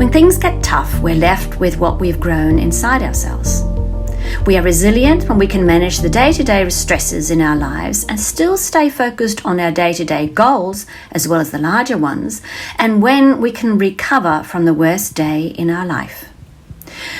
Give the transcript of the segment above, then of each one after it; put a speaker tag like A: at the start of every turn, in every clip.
A: When things get tough, we're left with what we've grown inside ourselves. We are resilient when we can manage the day-to-day stresses in our lives and still stay focused on our day-to-day goals as well as the larger ones, and when we can recover from the worst day in our life.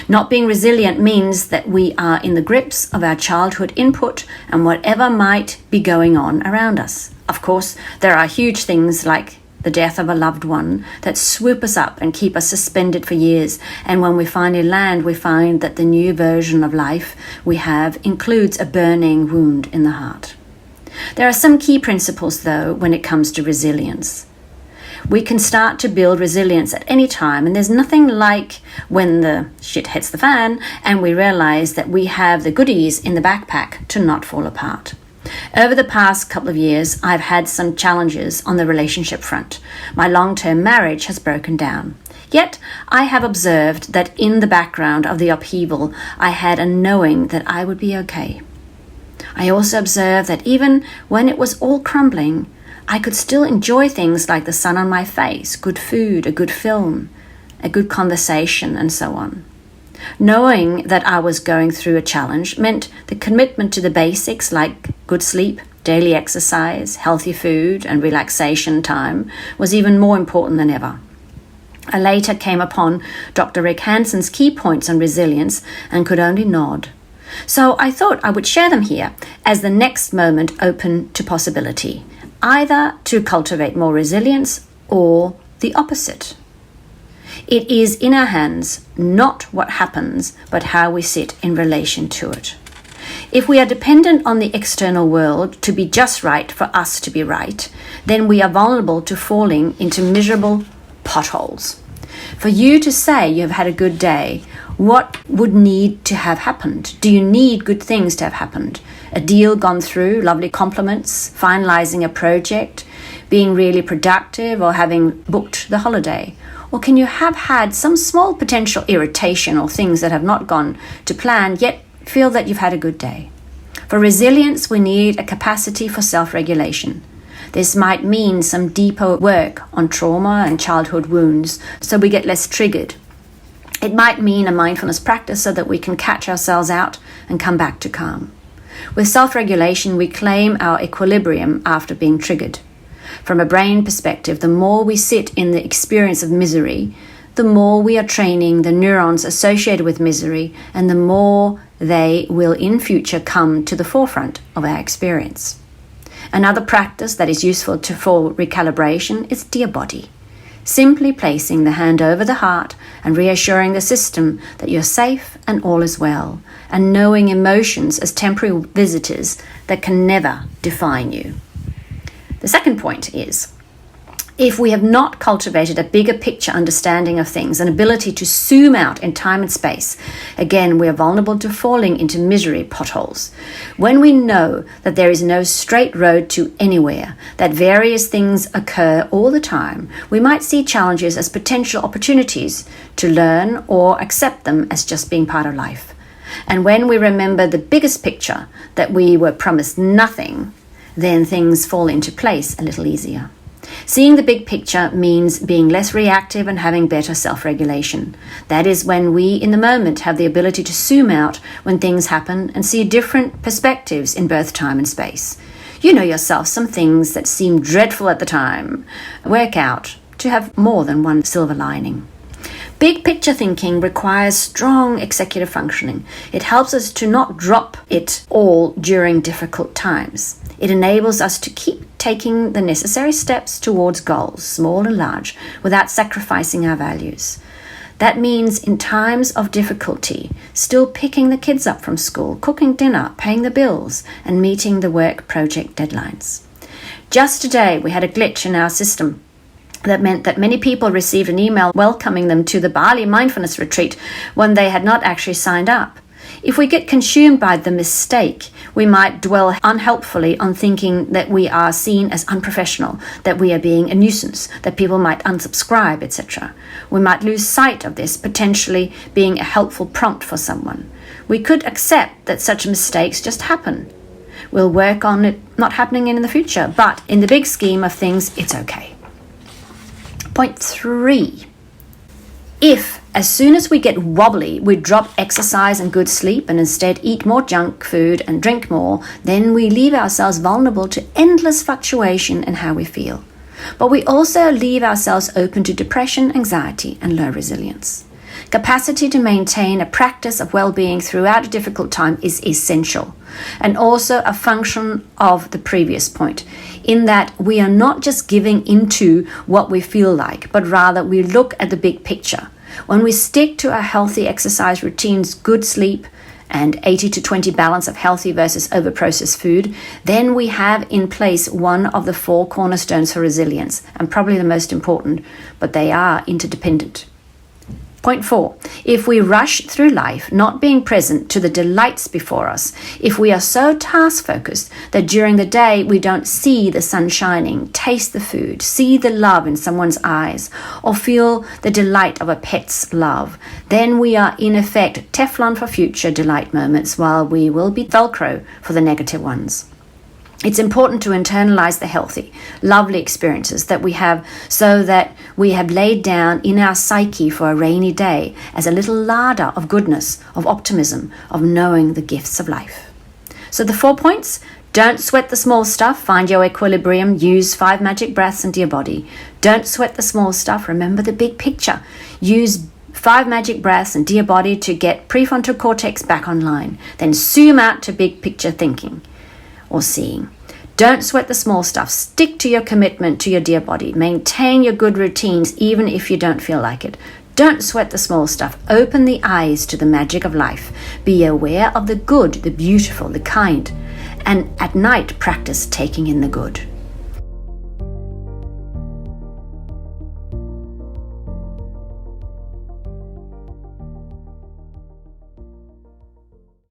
A: Not being resilient means that we are in the grips of our childhood input and whatever might be going on around us. Of course, there are huge things like the death of a loved one that swoop us up and keep us suspended for years. And when we finally land, we find that the new version of life we have includes a burning wound in the heart. There are some key principles, though, when it comes to resilience. We can start to build resilience at any time, and there's nothing like when the shit hits the fan and we realize that we have the goodies in the backpack to not fall apart. Over the past couple of years, I've had some challenges on the relationship front. My long-term marriage has broken down. Yet, I have observed that in the background of the upheaval, I had a knowing that I would be okay. I also observed that even when it was all crumbling, I could still enjoy things like the sun on my face, good food, a good film, a good conversation, and so on. Knowing that I was going through a challenge meant the commitment to the basics like good sleep, daily exercise, healthy food, and relaxation time was even more important than ever. I later came upon Dr. Rick Hanson's key points on resilience and could only nod. So I thought I would share them here as the next moment open to possibility, either to cultivate more resilience or the opposite. It is in our hands, not what happens, but how we sit in relation to it. If we are dependent on the external world to be just right for us to be right, then we are vulnerable to falling into miserable potholes. For you to say you have had a good day, what would need to have happened? Do you need good things to have happened? A deal gone through, lovely compliments, finalizing a project, being really productive, or having booked the holiday? Or can you have had some small potential irritation or things that have not gone to plan, yet feel that you've had a good day? For resilience, we need a capacity for self-regulation. This might mean some deeper work on trauma and childhood wounds, so we get less triggered. It might mean a mindfulness practice so that we can catch ourselves out and come back to calm. With self-regulation, we claim our equilibrium after being triggered. From a brain perspective, the more we sit in the experience of misery, the more we are training the neurons associated with misery, and the more they will in future come to the forefront of our experience. Another practice that is useful for recalibration is Dear Body. Simply placing the hand over the heart and reassuring the system that you're safe and all is well, and knowing emotions as temporary visitors that can never define you. The second point is, if we have not cultivated a bigger picture understanding of things, an ability to zoom out in time and space, again, we are vulnerable to falling into misery potholes. When we know that there is no straight road to anywhere, that various things occur all the time, we might see challenges as potential opportunities to learn or accept them as just being part of life. And when we remember the biggest picture, that we were promised nothing, then things fall into place a little easier. Seeing the big picture means being less reactive and having better self-regulation. That is when we, in the moment, have the ability to zoom out when things happen and see different perspectives in both time and space. You know yourself, some things that seem dreadful at the time work out to have more than one silver lining. Big picture thinking requires strong executive functioning. It helps us to not drop it all during difficult times. It enables us to keep taking the necessary steps towards goals, small and large, without sacrificing our values. That means in times of difficulty, still picking the kids up from school, cooking dinner, paying the bills, and meeting the work project deadlines. Just today, we had a glitch in our system that meant that many people received an email welcoming them to the Bali Mindfulness retreat when they had not actually signed up. If we get consumed by the mistake, we might dwell unhelpfully on thinking that we are seen as unprofessional, that we are being a nuisance, that people might unsubscribe, etc. We might lose sight of this potentially being a helpful prompt for someone. We could accept that such mistakes just happen. We'll work on it not happening in the future, but in the big scheme of things, it's okay. Point 3. If, as soon as we get wobbly, we drop exercise and good sleep and instead eat more junk food and drink more, then we leave ourselves vulnerable to endless fluctuation in how we feel. But we also leave ourselves open to depression, anxiety, and low resilience. Capacity to maintain a practice of well-being throughout a difficult time is essential, and also a function of the previous point, in that we are not just giving into what we feel like, but rather we look at the big picture. When we stick to our healthy exercise routines, good sleep, and 80 to 20 balance of healthy versus over-processed food, then we have in place one of the 4 cornerstones for resilience, and probably the most important, but they are interdependent. Point 4, if we rush through life not being present to the delights before us, if we are so task-focused that during the day we don't see the sun shining, taste the food, see the love in someone's eyes, or feel the delight of a pet's love, then we are in effect Teflon for future delight moments, while we will be Velcro for the negative ones. It's important to internalize the healthy, lovely experiences that we have, so that we have laid down in our psyche for a rainy day as a little larder of goodness, of optimism, of knowing the gifts of life. So the 4 points: don't sweat the small stuff, find your equilibrium, use 5 magic breaths into your body. Don't sweat the small stuff, remember the big picture. Use 5 magic breaths into your body to get prefrontal cortex back online. Then zoom out to big picture thinking or seeing. Don't sweat the small stuff. Stick to your commitment to your dear body. Maintain your good routines even if you don't feel like it. Don't sweat the small stuff. Open the eyes to the magic of life. Be aware of the good, the beautiful, the kind. And at night, practice taking in the good.